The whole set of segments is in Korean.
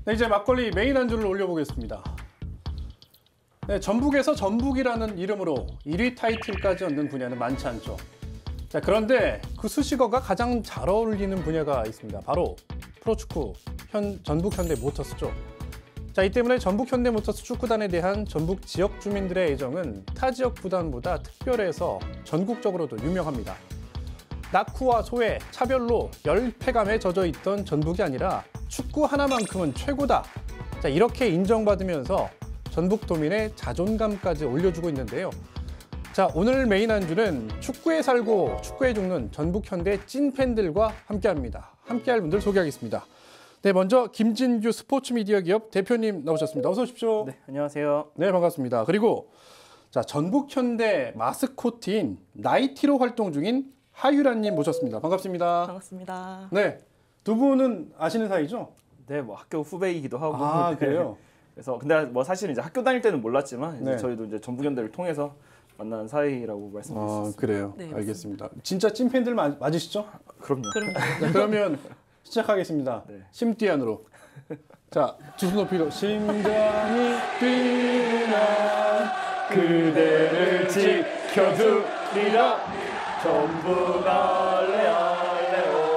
네, 이제 막걸리 메인 안주를 올려보겠습니다. 네, 전북에서 전북이라는 이름으로 1위 타이틀까지 얻는 분야는 많지 않죠. 자, 그런데 그 수식어가 가장 잘 어울리는 분야가 있습니다. 바로 프로축구 전북 현대모터스죠. 자, 이 때문에 전북 현대모터스 축구단에 대한 전북 지역 주민들의 애정은 타 지역 구단보다 특별해서 전국적으로도 유명합니다. 낙후와 소외, 차별로 열패감에 젖어 있던 전북이 아니라 축구 하나만큼은 최고다. 자, 이렇게 인정받으면서 전북도민의 자존감까지 올려주고 있는데요. 자, 오늘 메인 안주는 축구에 살고 축구에 죽는 전북 현대 찐팬들과 함께합니다. 함께할 분들 소개하겠습니다. 네, 먼저 김진규 스포츠미디어 기업 대표님 나오셨습니다. 어서 오십시오. 네, 안녕하세요. 네, 반갑습니다. 그리고 자, 전북 현대 마스코트인 나이티로 활동 중인 하유란님 모셨습니다. 반갑습니다. 반갑습니다. 네, 두 분은 아시는 사이죠? 네, 뭐 학교 후배이기도 하고. 아, 그래요? 그래서 근데 뭐 사실 이제 학교 다닐 때는 몰랐지만 이제 네. 저희도 이제 전북현대를 통해서 만난 사이라고 말씀드릴 수 아, 있습니다. 그래요. 네, 알겠습니다. 진짜 찐팬들 맞으시죠? 그럼요. 자, 그러면 시작하겠습니다. 네. 심띠안으로. 자, 두 손 높이로. 심장이 뛰나 그대를 지켜주리라. 전북 알레알레오.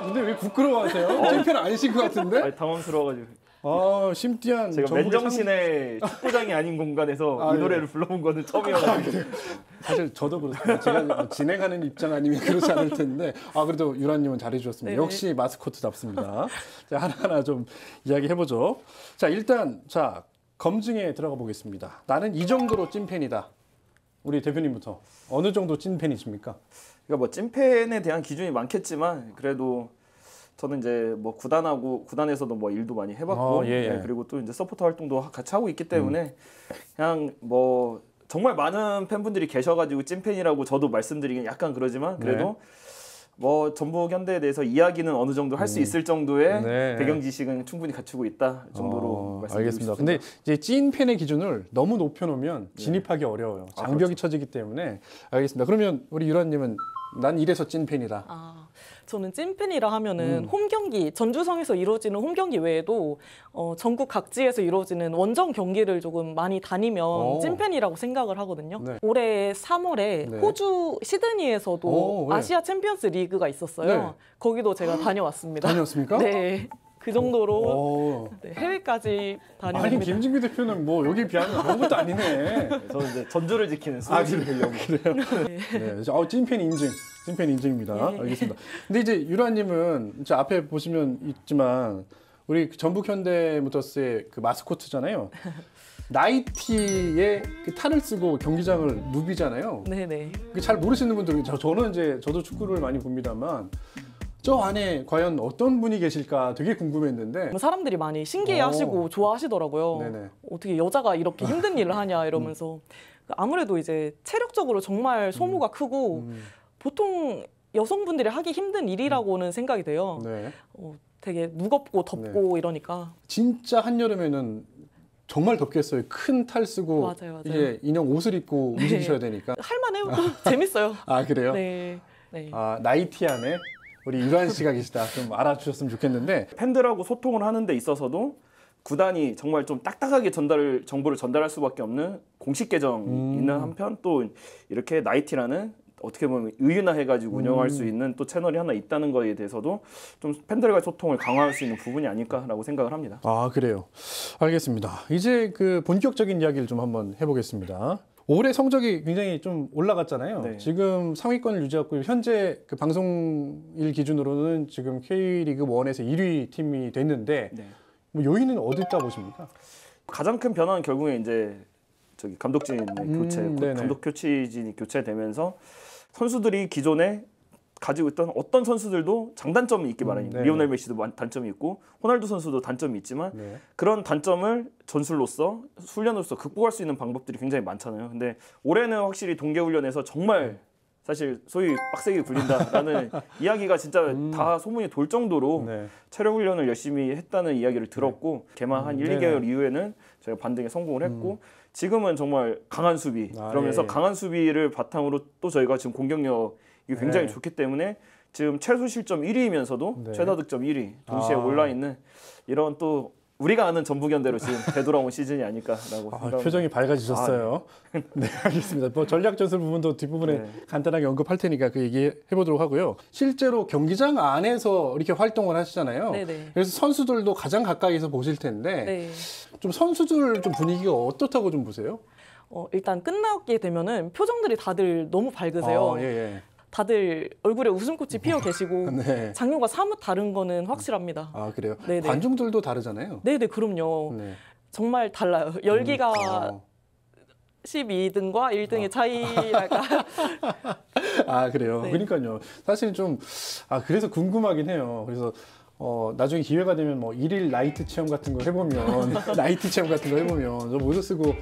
근데 왜 부끄러워하세요? 찐팬 아니신 것 같은데? 아니, 당황스러워가지고 아, 심띠안. 제가 전북의 맨정신에 축구장이 아닌 공간에서 아, 이 예. 노래를 불러본 거는 처음이어가지고. 사실 저도 그렇습니다. 제가 뭐 진행하는 입장 아니면 그렇지 않을 텐데, 아, 그래도 유라님은 잘해주셨습니다. 네네. 역시 마스코트답습니다. 자, 하나하나 좀 이야기해보죠. 자, 일단, 자, 검증에 들어가 보겠습니다. 나는 이 정도로 찐팬이다. 우리 대표님부터. 어느 정도 찐팬이십니까? 그러니까 뭐 찐팬에 대한 기준이 많겠지만 그래도 저는 이제 뭐 구단에서도 뭐 일도 많이 해봤고 예, 예. 네, 그리고 또 이제 서포터 활동도 같이 하고 있기 때문에 그냥 뭐 정말 많은 팬분들이 계셔가지고 찐팬이라고 저도 말씀드리긴 약간 그러지만 그래도 네. 뭐 전북 현대에 대해서 이야기는 어느 정도 할 수 있을 정도의 네. 배경 지식은 충분히 갖추고 있다 정도로 말씀드리고 알겠습니다. 싶습니다. 근데 이제 찐팬의 기준을 너무 높여놓으면 진입하기 어려워요. 장벽이 쳐지기 때문에. 알겠습니다. 그러면 우리 유라님은 난 이래서 찐팬이다. 아, 저는 찐팬이라 하면은 홈 경기, 전주성에서 이루어지는 홈 경기 외에도 전국 각지에서 이루어지는 원정 경기를 조금 많이 다니면 찐팬이라고 생각을 하거든요. 네. 올해 3월에 네. 호주 시드니에서도 네. 아시아 챔피언스 리그가 있었어요. 네. 거기도 제가 다녀왔습니다. 다녀왔습니까? 네. 그 정도로 오. 네, 해외까지 아니, 다녀옵니다. 김진규 대표는 뭐 여기 비하면 아무것도 아니네. 저는 이제 전주를 지키는 아, 수호신이 되려고. 그래요? 네. 찐팬 인증. 찐팬 인증입니다. 예. 알겠습니다. 근데 이제 유라님은 이제 앞에 보시면 있지만 우리 전북 현대모터스의 그 마스코트잖아요. 나이티의 그 탈을 쓰고 경기장을 누비잖아요. 네네. 잘 모르시는 분들은 저는 이제 저도 축구를 많이 봅니다만 저 안에 과연 어떤 분이 계실까 되게 궁금했는데 사람들이 많이 신기해하시고 좋아하시더라고요. 네네. 어떻게 여자가 이렇게 힘든 일을 하냐 이러면서 아무래도 이제 체력적으로 정말 소모가 크고 보통 여성분들이 하기 힘든 일이라고는 생각이 돼요. 네. 되게 무겁고 덥고 이러니까. 진짜 한여름에는 정말 덥겠어요. 큰 탈 쓰고 맞아요. 이제 인형 옷을 입고 움직이셔야 되니까. 할만해요. 재밌어요. 아, 그래요? 네. 네. 아, 나이티 안에 우리 유란 씨가 계시다. 좀 알아주셨으면 좋겠는데. 팬들하고 소통을 하는 데 있어서도 구단이 정말 좀 딱딱하게 정보를 전달할 수밖에 없는 공식 계정이 있는 한편 또 이렇게 나이티라는 어떻게 보면 의윤화해가지고 운영할 수 있는 또 채널이 하나 있다는 거에 대해서도 좀 팬들과의 소통을 강화할 수 있는 부분이 아닐까라고 생각을 합니다. 아, 그래요. 알겠습니다. 이제 그 본격적인 이야기를 좀 한번 해보겠습니다. 올해 성적이 굉장히 좀 올라갔잖아요. 네. 지금 상위권을 유지하고 현재 그 방송일 기준으로는 지금 K리그 1에서 1위 팀이 됐는데 네. 뭐 요인은 어디 있다 보십니까? 가장 큰 변화는 결국에 이제 저기 감독진의 교체, 네네. 감독 코치진이 교체되면서 선수들이 기존에 가지고 있던 어떤 선수들도 장단점이 있기 마련입니다. 네네. 리오넬 메시도 단점이 있고 호날두 선수도 단점이 있지만 네. 그런 단점을 전술로서 훈련으로서 극복할 수 있는 방법들이 굉장히 많잖아요. 근데 올해는 확실히 동계훈련에서 정말 사실 소위 빡세게 굴린다라는 이야기가 진짜 다 소문이 돌 정도로 네. 체력 훈련을 열심히 했다는 이야기를 들었고 개막 한 1, 2개월 이후에는 저희가 반등에 성공을 했고 지금은 정말 강한 수비 그러면서 예. 강한 수비를 바탕으로 또 저희가 지금 공격력이 굉장히 네. 좋기 때문에 지금 최소 실점 1위이면서도 네. 최다 득점 1위 동시에 아. 올라 있는 이런 또 우리가 아는 전북현대로 지금 되돌아온 시즌이 아닐까라고 생각합니다. 표정이 밝아지셨어요. 네, 알겠습니다. 뭐 전략 전술 부분도 뒷부분에 네. 간단하게 언급할 테니까 그 얘기 해보도록 하고요. 실제로 경기장 안에서 이렇게 활동을 하시잖아요. 네네. 그래서 선수들도 가장 가까이서 보실 텐데 네. 좀 선수들 좀 분위기가 어떻다고 좀 보세요? 일단 끝나게 되면은 표정들이 다들 너무 밝으세요. 예. 다들 얼굴에 웃음꽃이 피어 계시고 네. 작년과 사뭇 다른 거는 확실합니다. 아 그래요? 네네. 관중들도 다르잖아요. 네네, 그럼요. 네. 정말 달라요. 열기가 어. 12등과 1등의 차이랄까. 아 그래요. 네. 그러니까요. 사실 좀 그래서 궁금하긴 해요. 그래서 나중에 기회가 되면 뭐 일일 나이트 체험 같은 거 해보면 나이트 체험 같은 거 해보면 저 모자 쓰고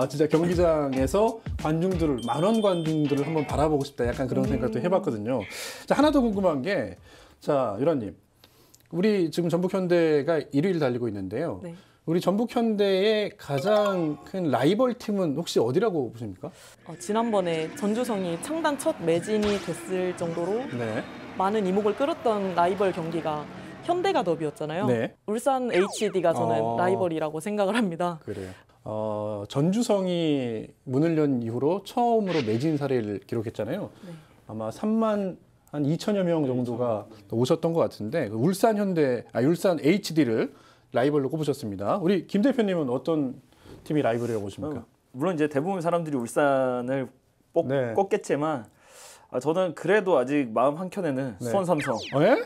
진짜 경기장에서 관중들을 만원 관중들을 한번 바라보고 싶다. 약간 그런 생각도 해봤거든요. 자 하나 더 궁금한 게 자 유라님, 우리 지금 전북현대가 1위를 달리고 있는데요. 네. 우리 전북현대의 가장 큰 라이벌 팀은 혹시 어디라고 보십니까? 지난번에 전주성이 창단 첫 매진이 됐을 정도로 네. 많은 이목을 끌었던 라이벌 경기가 현대가 더비였잖아요. 네. 울산 HD가 저는 어. 라이벌이라고 생각을 합니다. 그래요. 전주성이 문을 연 이후로 처음으로 매진 사례를 기록했잖아요. 네. 아마 3만 한 2천여 명 정도가 오셨던 것 같은데 울산 HD를 라이벌로 꼽으셨습니다. 우리 김 대표님은 어떤 팀이 라이벌이라고 보십니까? 물론 이제 대부분 사람들이 울산을 네. 꼽겠지만 저는 그래도 아직 마음 한켠에는 네. 수원 삼성. 예?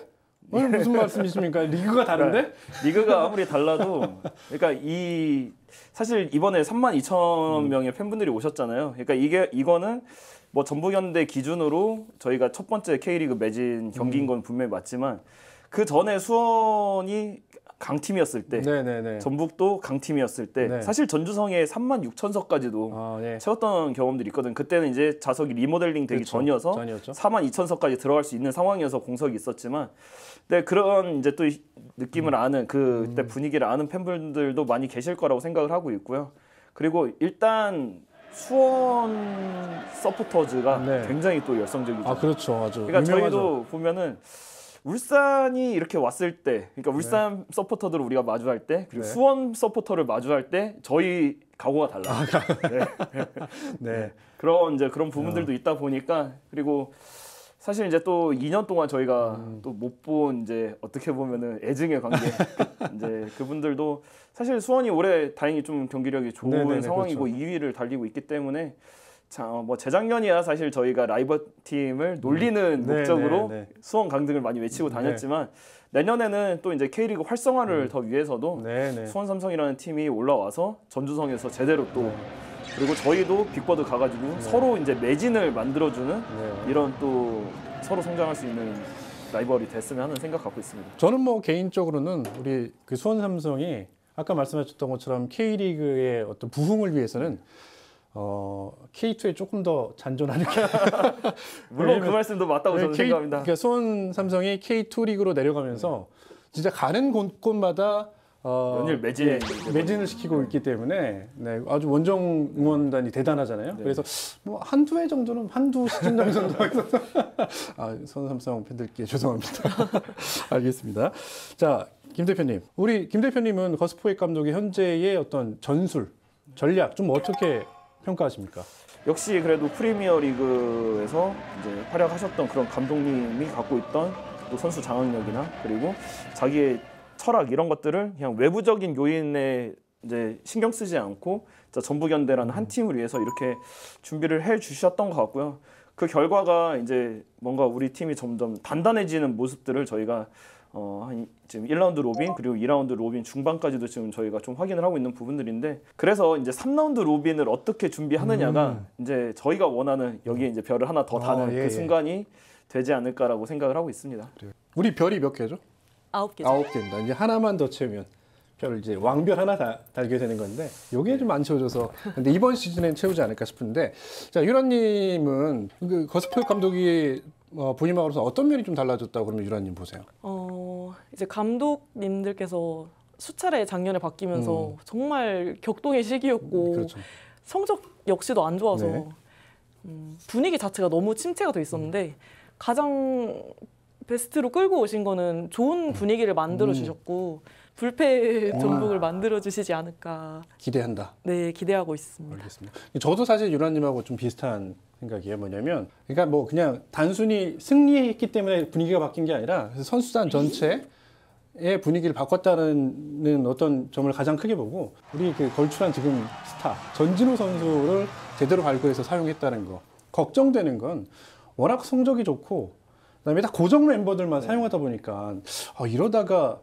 오늘 무슨 말씀이십니까? 리그가 다른데? 리그가 아무리 달라도 그러니까 사실 이번에 32,000명의 팬분들이 오셨잖아요. 그러니까 이거는 뭐 전북현대 기준으로 저희가 첫 번째 K리그 매진 경기인 건 분명히 맞지만 그 전에 수원이 강팀이었을 때, 네네네. 전북도 강팀이었을 때 네. 사실 전주성에 36,000석까지도 예. 채웠던 경험들이 있거든. 그때는 이제 자석이 리모델링 되기 그렇죠. 전이어서 전이었죠. 42,000석까지 들어갈 수 있는 상황이어서 공석이 있었지만, 근데 그런 이제 또 느낌을 아는 그때 분위기를 아는 팬분들도 많이 계실 거라고 생각을 하고 있고요. 그리고 일단 수원 서포터즈가 네. 굉장히 또 열성적이죠. 그렇죠. 아주 그러니까 유명하죠. 저희도 보면은 울산이 이렇게 왔을 때, 그러니까 울산 서포터들을 우리가 마주할 때, 그리고 네. 수원 서포터를 마주할 때 저희 각오가 달라요. 네. 그런 부분들도 있다 보니까, 그리고 사실 이제 또 2년 동안 저희가 또 못 본 이제 어떻게 보면은 애증의 관계 이제 그분들도 사실 수원이 올해 다행히 좀 경기력이 좋은 네네네, 상황이고 그렇죠. 2위를 달리고 있기 때문에 뭐 재작년이야 사실 저희가 라이벌 팀을 놀리는 네, 목적으로 네, 네. 수원 강등을 많이 외치고 다녔지만 내년에는 또 이제 K리그 활성화를 더 위해서도 네네. 수원 삼성이라는 팀이 올라와서 전주성에서 제대로 또 그리고 저희도 빅버드 가가지고 서로 이제 매진을 만들어주는 네. 이런 또 서로 성장할 수 있는 라이벌이 됐으면 하는 생각 갖고 있습니다. 저는 뭐 개인적으로는 우리 그 수원 삼성이 아까 말씀하셨던 것처럼 K리그의 어떤 부흥을 위해서는 K2에 조금 더 잔존하는 게 물론 그 말씀도 맞다고 저는 생각합니다. 그러니까 수원 삼성이 K2 리그로 내려가면서 진짜 가는 곳마다 연일 매진. 매진을 시키고 있기 때문에 네, 아주 원정 응원단이 대단하잖아요. 네. 그래서 뭐 한두 해 정도는 한두 시즌 정도 수원 삼성 팬들께 죄송합니다. 알겠습니다. 자, 김 대표님, 우리 김 대표님은 거스포획 감독의 현재의 어떤 전술, 전략 좀 어떻게 평가하십니까? 역시 그래도 프리미어 리그에서 이제 활약하셨던 그런 감독님이 갖고 있던 또 선수 장악력이나 그리고 자기의 철학 이런 것들을 그냥 외부적인 요인에 이제 신경 쓰지 않고 전북현대라는 한 팀을 위해서 이렇게 준비를 해 주셨던 것 같고요. 그 결과가 이제 뭔가 우리 팀이 점점 단단해지는 모습들을 저희가 지금 1라운드 로빈 그리고 2라운드 로빈 중반까지도 지금 저희가 좀 확인을 하고 있는 부분들인데 그래서 이제 3라운드 로빈을 어떻게 준비하느냐가 이제 저희가 원하는 여기에 이제 별을 하나 더 다는 예, 그 순간이 되지 않을까라고 생각을 하고 있습니다. 우리 별이 몇 개죠? 9개죠. 9개입니다. 이제 하나만 더 채우면 별을 이제 왕별 하나 달게 되는 건데 요게 좀 안 채워져서 근데 이번 시즌엔 채우지 않을까 싶은데 자 유라님은 그 거스포획 감독이 부임하고서 어떤 면이 좀 달라졌다고 그러면 유라님 보세요. 이제 감독님들께서 수차례 작년에 바뀌면서 정말 격동의 시기였고 그렇죠. 성적 역시도 안 좋아서 네. 분위기 자체가 너무 침체가 돼 있었는데 가장 베스트로 끌고 오신 거는 좋은 분위기를 만들어 주셨고 불패 전북을 만들어 주시지 않을까. 기대한다. 네, 기대하고 있습니다. 알겠습니다. 저도 사실 유라님하고 좀 비슷한 생각이에요. 뭐냐면, 그러니까 뭐 그냥 단순히 승리했기 때문에 분위기가 바뀐 게 아니라 선수단 전체의 분위기를 바꿨다는 어떤 점을 가장 크게 보고, 우리 그 걸출한 지금 스타 전진우 선수를 제대로 발굴해서 사용했다는 거. 걱정되는 건 워낙 성적이 좋고, 그다음에 딱 고정 멤버들만 사용하다 보니까 이러다가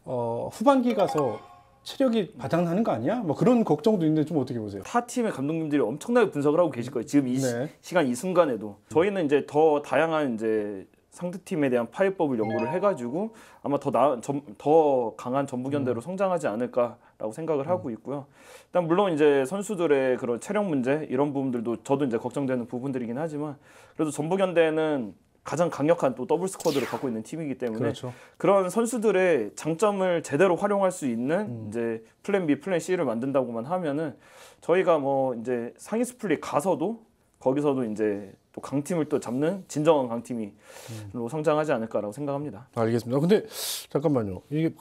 후반기 가서 체력이 바닥나는 거 아니야? 뭐 그런 걱정도 있는데 좀 어떻게 보세요? 타 팀의 감독님들이 엄청나게 분석을 하고 계실 거예요. 지금 이 네. 시간 이 순간에도 저희는 이제 더 다양한 이제 상대 팀에 대한 파이법을 연구를 해가지고 아마 더 강한 전북현대로 성장하지 않을까라고 생각을 하고 있고요. 일단 물론 이제 선수들의 그런 체력 문제 이런 부분들도 저도 이제 걱정되는 부분들이긴 하지만 그래도 전북현대는 가장 강력한 또 더블 스쿼드를 갖고 있는 팀이기 때문에 그렇죠. 그런 선수들의 장점을 제대로 활용할 수 있는 이제 플랜 B, 플랜 C를 만든다고만 하면은 저희가 뭐 이제 상위 스플릿 가서도 거기서도 이제 또 강팀을 또 잡는 진정한 강팀이 성장하지 않을까라고 생각합니다. 알겠습니다. 근데 잠깐만요. 이게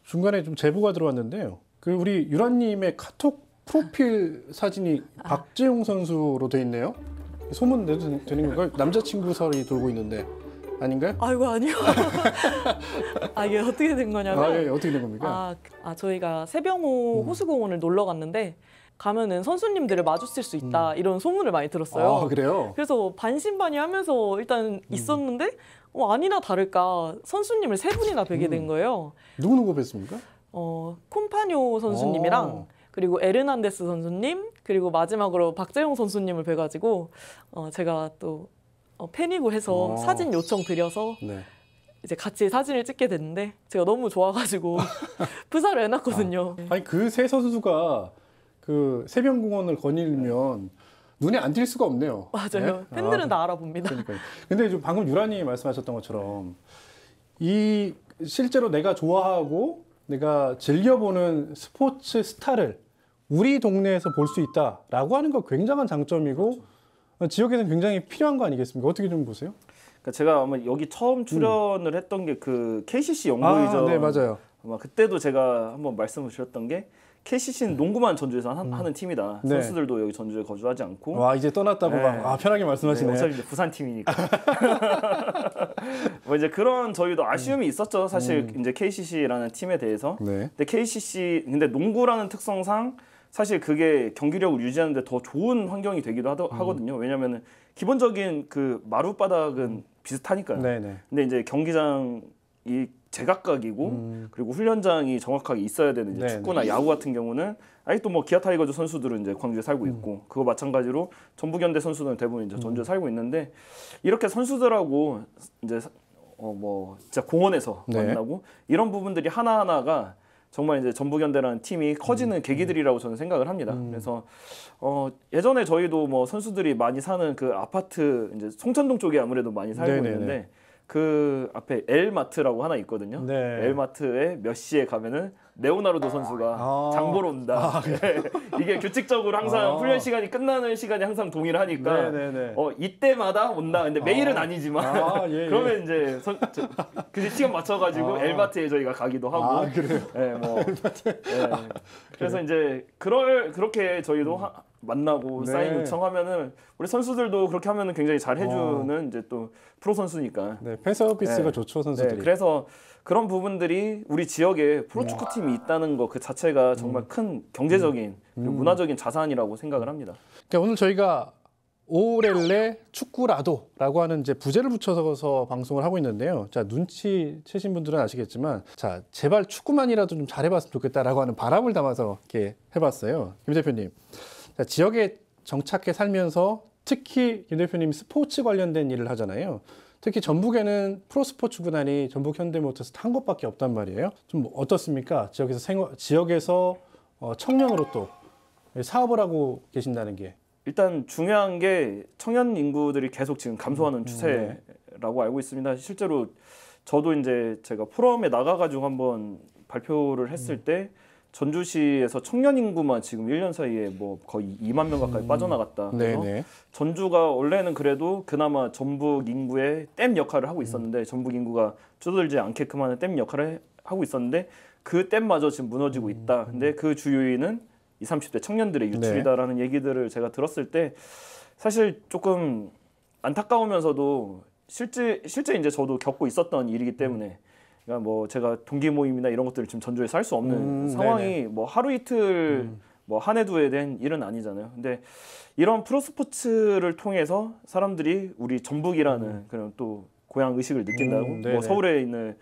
중간에 좀 제보가 들어왔는데요. 그 우리 유라님의 카톡 프로필 사진이 박재용 선수로 돼 있네요. 소문 내도 되는 건가요? 남자친구 설이 돌고 있는데 아닌가요? 아이고 아니요. 이게 어떻게 된 거냐면 예, 어떻게 된 겁니까? 저희가 세병호 호수공원을 놀러 갔는데 가면은 선수님들을 마주칠 수 있다 이런 소문을 많이 들었어요. 그래요? 그래서 반신반의하면서 일단 있었는데 아니나 다를까 선수님을 세 분이나 뵈게 된 거예요. 누구 뵀습니까? 콤파뇨 선수님이랑 그리고 에르난데스 선수님 그리고 마지막으로 박재용 선수님을 뵈가지고 제가 또 팬이고 해서 사진 요청 드려서 네. 이제 같이 사진을 찍게 됐는데 제가 너무 좋아가지고 프사를 해놨거든요. 아니 그 세 선수가 그 세병공원을 거닐면 눈에 안 띌 수가 없네요. 맞아요. 네? 팬들은 다 알아봅니다. 그러니까요. 근데 좀 방금 유라님이 말씀하셨던 것처럼 이 실제로 내가 좋아하고 내가 즐겨보는 스포츠 스타를 우리 동네에서 볼 수 있다라고 하는 거 굉장한 장점이고 지역에서는 굉장히 필요한 거 아니겠습니까? 어떻게 좀 보세요? 그러니까 제가 아마 여기 처음 출연을 했던 게 그 KCC 연구이죠. 네, 맞아요. 아마 그때도 제가 한번 말씀을 드렸던 게 KCC는 농구만 전주에서 하는 팀이다. 네. 선수들도 여기 전주에 거주하지 않고. 와 이제 떠났다고 네. 막 편하게 말씀하시네. 어차피 이제 부산 팀이니까. 뭐 이제 그런 저희도 아쉬움이 있었죠. 사실 이제 KCC라는 팀에 대해서. 네. 근데 KCC 근데 농구라는 특성상 사실 그게 경기력을 유지하는데 더 좋은 환경이 되기도 하거든요. 왜냐하면 기본적인 그 마룻바닥은 비슷하니까요. 네네. 근데 이제 경기장이 제각각이고 그리고 훈련장이 정확하게 있어야 되는 이제 네네. 축구나 야구 같은 경우는 아직도 뭐 기아 타이거즈 선수들은 이제 광주에 살고 있고 그거 마찬가지로 전북현대 선수들은 대부분 이제 전주에 살고 있는데 이렇게 선수들하고 이제 뭐 진짜 공원에서 네. 만나고 이런 부분들이 하나하나가 정말 이제 전북현대라는 팀이 커지는 계기들이라고 저는 생각을 합니다. 그래서 예전에 저희도 뭐 선수들이 많이 사는 그 아파트 이제 송천동 쪽에 아무래도 많이 살고 네네네. 있는데 그 앞에 엘마트라고 하나 있거든요. 네. 엘마트에 몇 시에 가면은 레오나르도 선수가 장 보러 온다. 네. 이게 규칙적으로 항상 훈련 시간이 끝나는 시간이 항상 동일하니까 네네네. 이때마다 온다. 근데 매일은 아니지만 예. 그러면 이제 그 시간 맞춰가지고 엘마트에 저희가 가기도 하고. 그래요? 네, 뭐. 네. 그래서 이제 그렇게 저희도 만나고 네. 사인 요청하면은 우리 선수들도 그렇게 하면은 굉장히 잘 해주는 이제 또 프로 선수니까. 네, 팬 서비스가 네. 좋죠 선수들이. 네, 그래서 그런 부분들이 우리 지역에 프로축구 팀이 있다는 거 그 자체가 정말 큰 경제적인 그리고 문화적인 자산이라고 생각을 합니다. 그러니까 오늘 저희가 오렐레 축구라도라고 하는 이제 부제를 붙여서 방송을 하고 있는데요. 자, 눈치채신 분들은 아시겠지만, 자, 제발 축구만이라도 좀 잘해봤으면 좋겠다라고 하는 바람을 담아서 이렇게 해봤어요. 김 대표님, 자, 지역에 정착해 살면서 특히 김 대표님 스포츠 관련된 일을 하잖아요. 특히 전북에는 프로스포츠 구단이 전북 현대모터스 한 곳밖에 없단 말이에요. 좀 어떻습니까? 지역에서 청년으로 또 사업을 하고 계신다는 게. 일단 중요한 게 청년 인구들이 계속 지금 감소하는 추세라고 알고 있습니다. 실제로 저도 이제 제가 포럼에 나가가지고 한번 발표를 했을 때 전주시에서 청년 인구만 지금 1년 사이에 뭐 거의 2만 명 가까이 빠져나갔다. 그래서 네네. 전주가 원래는 그래도 그나마 전북 인구의 댐 역할을 하고 있었는데 전북 인구가 줄어들지 않게끔 하는 댐 역할을 하고 있었는데 그 댐마저 지금 무너지고 있다. 근데 그 주요인은 20, 30대 청년들의 유출이다라는 얘기들을 제가 들었을 때 사실 조금 안타까우면서도 실제 이제 저도 겪고 있었던 일이기 때문에 그러니까 뭐 제가 동기 모임이나 이런 것들을 지금 전주에서 할 수 없는 상황이 네네. 뭐 하루 이틀 뭐 한 해 두 해 된 일은 아니잖아요. 근데 이런 프로스포츠를 통해서 사람들이 우리 전북이라는 그런 또 고향 의식을 느낀다고 네네. 뭐 서울에 있는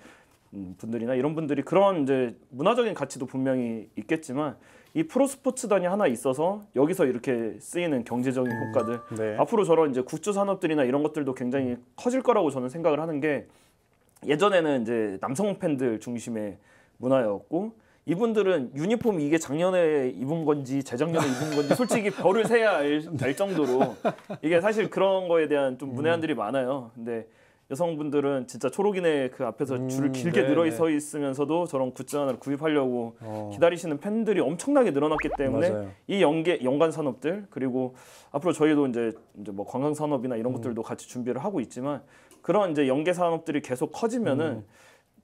분들이나 이런 분들이 그런 이제 문화적인 가치도 분명히 있겠지만 이 프로스포츠단이 하나 있어서 여기서 이렇게 쓰이는 경제적인 효과들 네. 앞으로 저런 이제 굿즈 산업들이나 이런 것들도 굉장히 커질 거라고 저는 생각을 하는 게 예전에는 이제 남성 팬들 중심의 문화였고 이분들은 유니폼 이게 작년에 입은 건지 재작년에 입은 건지 솔직히 별을 세야 알 정도로 이게 사실 그런 거에 대한 좀 문외한들이 많아요. 근데 여성분들은 진짜 초록이네 그 앞에서 줄을 길게 네네. 늘어 서 있으면서도 저런 굿즈 하나를 구입하려고 기다리시는 팬들이 엄청나게 늘어났기 때문에 맞아요. 이 연관 산업들 그리고 앞으로 저희도 이제 뭐 관광 산업이나 이런 것들도 같이 준비를 하고 있지만 그런 이제 연계 산업들이 계속 커지면은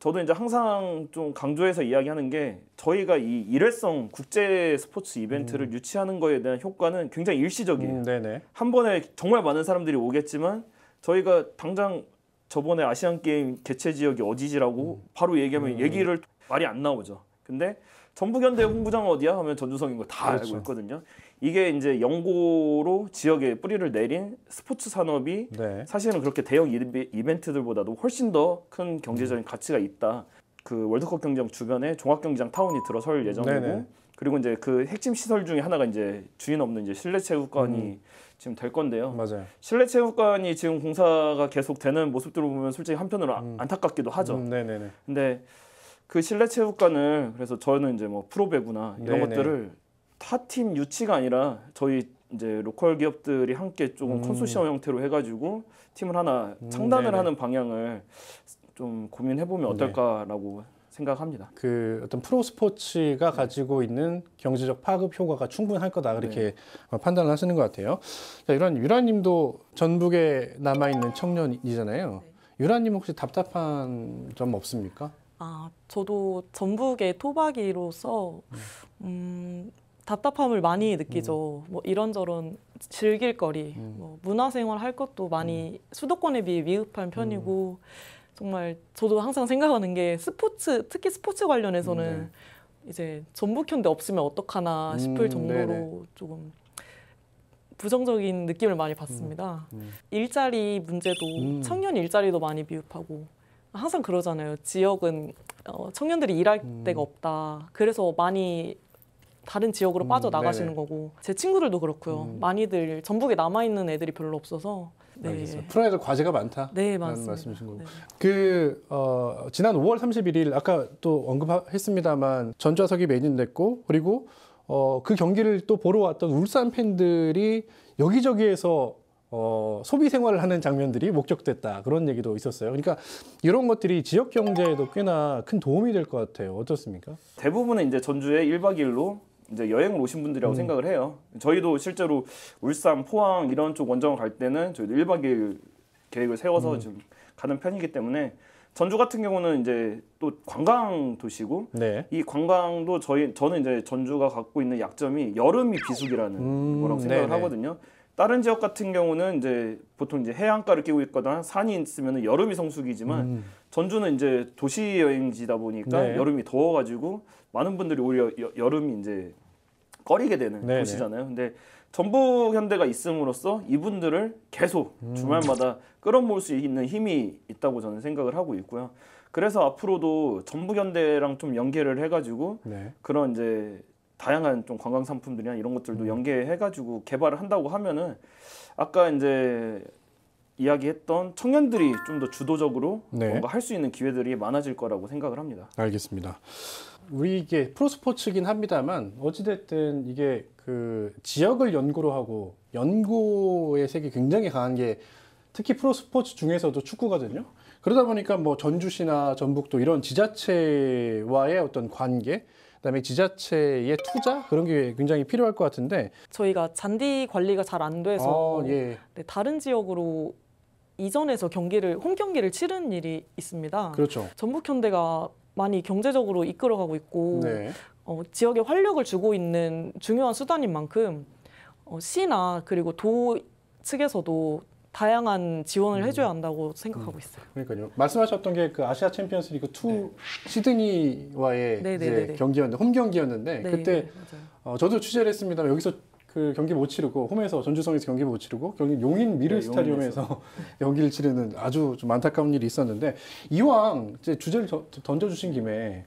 저도 이제 항상 좀 강조해서 이야기하는 게 저희가 이 일회성 국제 스포츠 이벤트를 유치하는 거에 대한 효과는 굉장히 일시적이에요. 네네. 한 번에 정말 많은 사람들이 오겠지만 저희가 당장 저번에 아시안 게임 개최 지역이 어디지라고 바로 얘기하면 얘기를 말이 안 나오죠. 근데 전북현대 홍구장 어디야 하면 전주성인 거 다 그렇죠. 알고 있거든요. 이게 이제 연고로 지역에 뿌리를 내린 스포츠 산업이 네. 사실은 그렇게 대형 이벤트들보다도 훨씬 더 큰 경제적인 가치가 있다. 그 월드컵 경기장 주변에 종합경기장 타운이 들어설 예정이고 네네. 그리고 이제 그 핵심 시설 중에 하나가 이제 주인 없는 이제 실내체육관이 지금 될 건데요. 맞아요. 실내체육관이 지금 공사가 계속 되는 모습들을 보면 솔직히 한편으로 안타깝기도 하죠. 네네네. 근데 그 실내체육관을 그래서 저는 이제 뭐 프로배구나 이런 네네. 것들을 타팀 유치가 아니라 저희 이제 로컬 기업들이 함께 조금 컨소시엄 형태로 해가지고 팀을 하나 창단을 네네. 하는 방향을 좀 고민해보면 어떨까라고 생각합니다. 그 어떤 프로 스포츠가 가지고 있는 경제적 파급 효과가 충분할 거다 그렇게 판단을 하시는 것 같아요. 자, 이런 유라님도 전북에 남아 있는 청년이잖아요. 유라님 혹시 답답한 점 없습니까? 아, 저도 전북의 토박이로서 답답함을 많이 느끼죠. 뭐 이런저런 즐길 거리, 뭐 문화생활 할 것도 많이 수도권에 비해 미흡한 편이고 정말 저도 항상 생각하는 게 스포츠, 특히 스포츠 관련해서는 이제 전북현대 없으면 어떡하나 싶을 정도로 네네. 조금 부정적인 느낌을 많이 받습니다. 일자리 문제도 청년 일자리도 많이 미흡하고 항상 그러잖아요. 지역은 청년들이 일할 데가 없다. 그래서 많이 다른 지역으로 빠져나가시는 네네. 거고 제 친구들도 그렇고요. 많이들 전북에 남아있는 애들이 별로 없어서 알겠습니다. 풀어야 될 과제가 많다. 네, 라는 맞습니다. 말씀이신 거고. 네. 지난 5월 31일 아까 또 언급했습니다만 전좌석이 매진됐고 그리고 그 경기를 또 보러 왔던 울산 팬들이 여기저기에서 소비 생활을 하는 장면들이 목격됐다 그런 얘기도 있었어요. 그러니까 이런 것들이 지역 경제에도 꽤나 큰 도움이 될 것 같아요. 어떻습니까? 대부분은 이제 전주에 1박 2일로 이제 여행을 오신 분들이라고 생각을 해요. 저희도 실제로 울산, 포항 이런 쪽 원정을 갈 때는 저희도 1박 2일 계획을 세워서 좀 가는 편이기 때문에 전주 같은 경우는 이제 또 관광 도시고 네. 이 관광도 저는 이제 전주가 갖고 있는 약점이 여름이 비수기라는 거라고 생각을 네네. 하거든요. 다른 지역 같은 경우는 이제 보통 이제 해안가를 끼고 있거나 산이 있으면 여름이 성수기지만 전주는 이제 도시 여행지다 보니까 네. 여름이 더워가지고 많은 분들이 오히려 여름이 이제 꺼리게 되는 네네. 도시잖아요. 근데 전북현대가 있음으로써 이분들을 계속 주말마다 끌어모을 수 있는 힘이 있다고 저는 생각을 하고 있고요. 그래서 앞으로도 전북현대랑 좀 연계를 해가지고 네. 그런 이제 다양한 좀 관광 상품들이나 이런 것들도 연계해가지고 개발을 한다고 하면은 아까 이제 이야기했던 청년들이 좀 더 주도적으로 네. 뭔가 할 수 있는 기회들이 많아질 거라고 생각을 합니다. 알겠습니다. 우리 이게 프로스포츠긴 합니다만 어찌됐든 이게 그 지역을 연고로 하고 연고의 색이 굉장히 강한 게 특히 프로스포츠 중에서도 축구거든요. 그러다 보니까 뭐 전주시나 전북도 이런 지자체와의 어떤 관계, 그다음에 지자체의 투자 그런 게 굉장히 필요할 것 같은데. 저희가 잔디 관리가 잘 안 돼서 예. 네, 다른 지역으로 이전해서 홈 경기를 치른 일이 있습니다. 그렇죠. 전북현대가 많이 경제적으로 이끌어가고 있고 네. 지역에 활력을 주고 있는 중요한 수단인 만큼 시나 그리고 도 측에서도 다양한 지원을 해줘야 한다고 생각하고 있어요. 그러니까요. 말씀하셨던 게 그 아시아 챔피언스리그 2 시드니와의 이제 경기였는데 홈 경기였는데 그때 저도 취재를 했습니다. 여기서 그 경기 못 치르고 홈에서 전주성에서 경기 못 치르고 경기 용인 미르 스타디움에서 경기를 치르는 아주 좀 안타까운 일이 있었는데 이왕 이제 주제를 던져주신 김에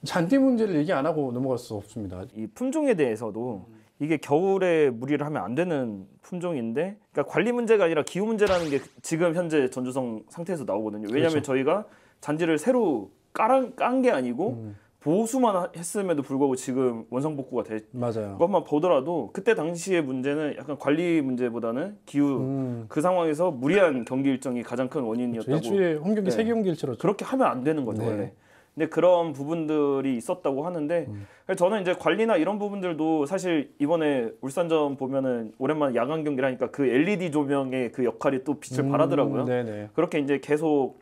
잔디 문제를 얘기 안 하고 넘어갈 수 없습니다. 이 품종에 대해서도 이게 겨울에 무리를 하면 안 되는 품종인데, 그러니까 관리 문제가 아니라 기후 문제라는 게 지금 현재 전주성 상태에서 나오거든요. 왜냐하면 그렇죠. 저희가 잔디를 새로 깐 게 아니고 보수만 했음에도 불구하고 지금 원상복구가 맞아요. 그것만 보더라도 그때 당시의 문제는 약간 관리 문제보다는 기후 그 상황에서 무리한 경기 일정이 가장 큰 원인이었다고. 그렇죠. 일주일에 홈 경기 네. 3경기를 치렀죠. 그렇게 하면 안 되는 거죠 네. 원래. 근데 그런 부분들이 있었다고 하는데 그래서 저는 이제 관리나 이런 부분들도 사실 이번에 울산전 보면은 오랜만에 야간 경기를 하니까 그 LED 조명의 그 역할이 또 빛을 발하더라고요. 네네. 그렇게 이제 계속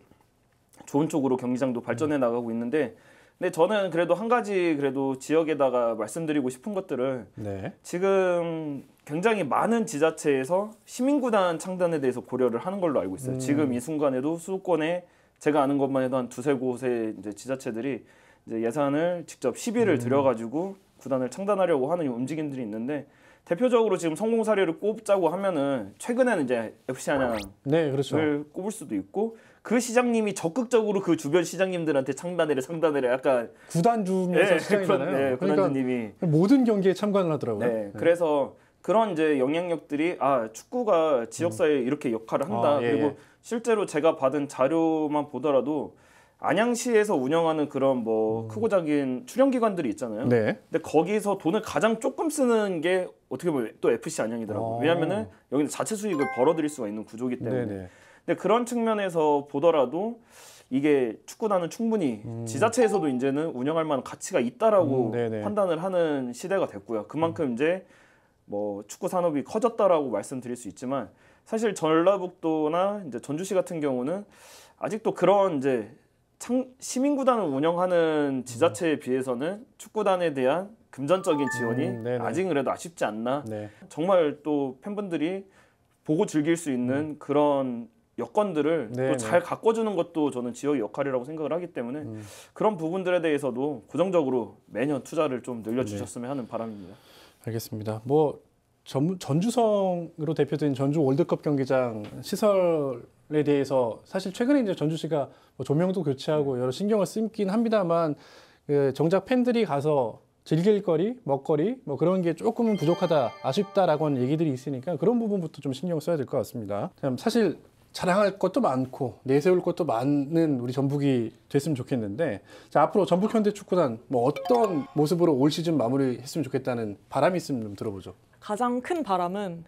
좋은 쪽으로 경기장도 발전해 나가고 있는데, 근데 저는 그래도 한 가지 그래도 지역에다가 말씀드리고 싶은 것들을 네. 지금 굉장히 많은 지자체에서 시민구단 창단에 대해서 고려를 하는 걸로 알고 있어요. 지금 이 순간에도 수도권에 제가 아는 것만 해도 한 두세 곳의 이제 지자체들이 이제 예산을 직접 시비를 들여가지고 구단을 창단하려고 하는 움직임들이 있는데, 대표적으로 지금 성공 사례를 꼽자고 하면은 최근에는 이제 FC 안양을 네, 그렇죠. 꼽을 수도 있고, 그 시장님이 적극적으로 그 주변 시장님들한테 창단해라 약간 구단 주면서 시장이잖아요. 네, 그러니까 구단주님이 모든 경기에 참관을 하더라고요. 네, 그래서 그런 이제 영향력들이 축구가 지역사회에 이렇게 역할을 한다. 예, 그리고 예. 실제로 제가 받은 자료만 보더라도 안양시에서 운영하는 그런 뭐 크고 작은 출연기관들이 있잖아요. 네. 근데 거기서 돈을 가장 조금 쓰는 게 어떻게 보면 또 FC 안양이더라고요. 왜냐면은 여기는 자체 수익을 벌어들일 수가 있는 구조이기 때문에. 네네. 근데 그런 측면에서 보더라도 이게 축구단은 충분히 지자체에서도 이제는 운영할 만한 가치가 있다라고 네네. 판단을 하는 시대가 됐고요. 그만큼 이제 뭐 축구 산업이 커졌다라고 말씀드릴 수 있지만, 사실 전라북도나 이제 전주시 같은 경우는 아직도 그런 이제 시민구단을 운영하는 지자체에 비해서는 축구단에 대한 금전적인 지원이 네네. 아직은 그래도 아쉽지 않나. 네. 정말 또 팬분들이 보고 즐길 수 있는 그런 여건들을 네, 또 잘 가꿔주는 것도 저는 지역의 역할이라고 생각을 하기 때문에 그런 부분들에 대해서도 고정적으로 매년 투자를 좀 늘려주셨으면 하는 바람입니다. 알겠습니다. 뭐 전주성으로 대표된 전주 월드컵 경기장 시설에 대해서 사실 최근에 이제 전주시가 뭐 조명도 교체하고 여러 신경을 쓰긴 합니다만, 정작 팬들이 가서 즐길 거리, 먹거리 뭐 그런 게 조금은 부족하다, 아쉽다라고 하는 얘기들이 있으니까 그런 부분부터 좀 신경 써야 될 것 같습니다. 참 사실 자랑할 것도 많고 내세울 것도 많은 우리 전북이 됐으면 좋겠는데, 자, 앞으로 전북 현대축구단 뭐 어떤 모습으로 올 시즌 마무리했으면 좋겠다는 바람이 있으면 좀 들어보죠. 가장 큰 바람은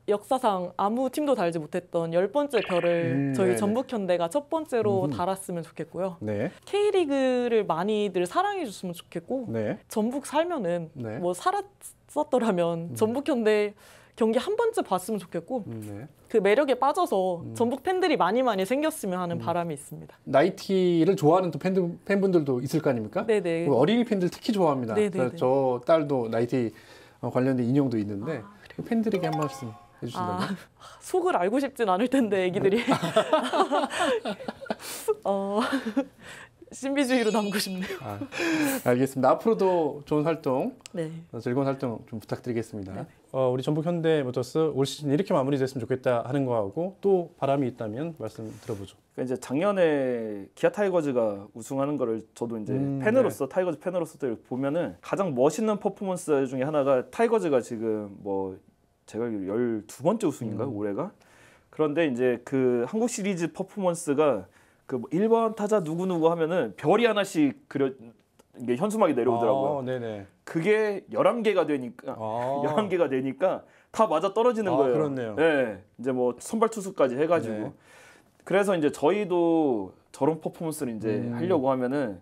역사상 아무 팀도 달지 못했던 10번째 별을 저희 네네. 전북현대가 첫 번째로 달았으면 좋겠고요. 네, K리그를 많이들 사랑해 줬으면 좋겠고, 네, 전북 살면은 네. 뭐 살았었더라면 전북현대 경기 한 번쯤 봤으면 좋겠고, 네. 그 매력에 빠져서 전북 팬들이 많이 생겼으면 하는 바람이 있습니다. 나이티를 좋아하는 또 팬분들도 있을 거 아닙니까? 네네. 그리고 어린이 팬들 특히 좋아합니다. 네네네. 그래서 저 딸도 나이티 관련된 인형도 있는데 그 팬들에게 한 말씀 해주신다면? 속을 알고 싶진 않을 텐데 애기들이 신비주의로 남고 싶네요. 알겠습니다. 앞으로도 좋은 활동, 네. 즐거운 활동 좀 부탁드리겠습니다. 우리 전북 현대모터스 올 시즌 이렇게 마무리됐으면 좋겠다 하는 거하고 또 바람이 있다면 말씀 들어보죠. 그러니까 이제 작년에 기아 타이거즈가 우승하는 거를 저도 이제 팬으로서 타이거즈 팬으로서 또 보면은 가장 멋있는 퍼포먼스 중에 하나가 타이거즈가 지금 뭐 제가 12번째 우승인가요 올해가? 그런데 이제 그 한국 시리즈 퍼포먼스가 그 1번 타자 누구누구 하면은 별이 하나씩 이게 현수막이 내려오더라고요. 네네. 그게 11개가 되니까 11개가 되니까 다 맞아 떨어지는 거예요. 그렇네요. 네. 이제 뭐 선발 투수까지 해 가지고. 네. 그래서 이제 저희도 저런 퍼포먼스를 이제 하려고 하면은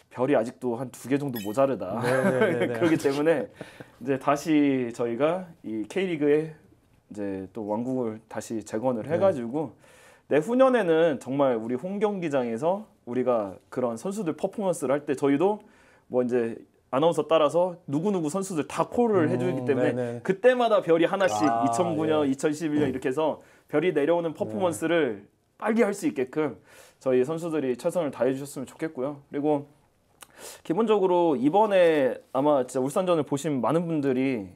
별이 아직도 한 2개 정도 모자르다. 네네네네. 그렇기 때문에 이제 다시 저희가 이 K리그에 이제 또 왕국을 다시 재건을 해 가지고 내후년에는 정말 우리 홈 경기장에서 우리가 그런 선수들 퍼포먼스를 할 때 저희도 뭐 이제 아나운서 따라서 누구누구 선수들 다 콜을 해주기 때문에 네네. 그때마다 별이 하나씩 아, 2009년, 예. 2011년 이렇게 해서 별이 내려오는 퍼포먼스를 빨리 할 수 있게끔 저희 선수들이 최선을 다해 주셨으면 좋겠고요. 그리고 기본적으로 이번에 아마 진짜 울산전을 보신 많은 분들이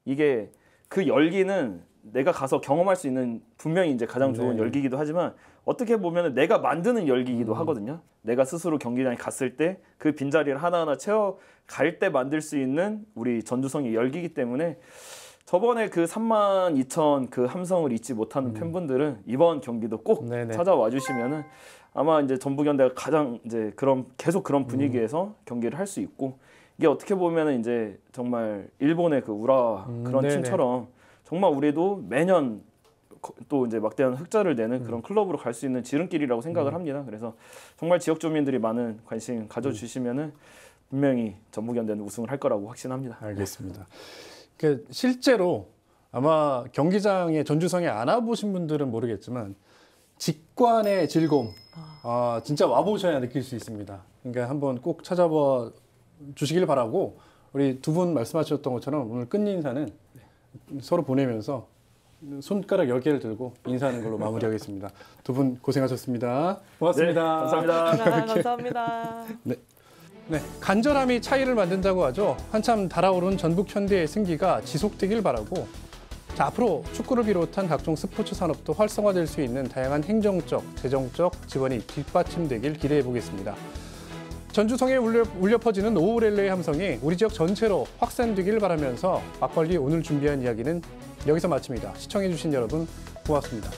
이게 그 열기는 내가 가서 경험할 수 있는 분명히 이제 가장 좋은 네. 열기이기도 하지만 어떻게 보면 내가 만드는 열기이기도 하거든요. 내가 스스로 경기장에 갔을 때 그 빈자리를 하나하나 채워갈 때 만들 수 있는 우리 전주성의 열기이기 때문에 저번에 그 32,000 그 함성을 잊지 못하는 팬분들은 이번 경기도 꼭 네네. 찾아와 주시면은 아마 이제 전북현대가 가장 이제 계속 그런 분위기에서 경기를 할 수 있고 이게 어떻게 보면은 이제 정말 일본의 그 우라 그런 네네. 팀처럼 정말 우리도 매년 또 이제 막대한 흑자를 내는 그런 클럽으로 갈 수 있는 지름길이라고 생각을 합니다. 그래서 정말 지역 주민들이 많은 관심 가져주시면은 분명히 전북현대는 우승을 할 거라고 확신합니다. 알겠습니다. 그 실제로 아마 경기장에 전주성에 안 와보신 분들은 모르겠지만 직관의 즐거움, 진짜 와보셔야 느낄 수 있습니다. 그러니까 한번 꼭 찾아봐 주시길 바라고 우리 두 분 말씀하셨던 것처럼 오늘 끝 인사는 서로 보내면서 손가락 10개를 들고 인사하는 걸로 마무리하겠습니다. 두 분 고생하셨습니다. 고맙습니다. 네, 감사합니다. 감사합니다. 네, 간절함이 차이를 만든다고 하죠. 한참 달아오른 전북 현대의 승기가 지속되길 바라고 자, 앞으로 축구를 비롯한 각종 스포츠 산업도 활성화될 수 있는 다양한 행정적, 재정적 지원이 뒷받침되길 기대해 보겠습니다. 전주성에 울려 퍼지는 오우렐레의 함성이 우리 지역 전체로 확산되길 바라면서 막걸리 오늘 준비한 이야기는 여기서 마칩니다. 시청해 주신 여러분 고맙습니다.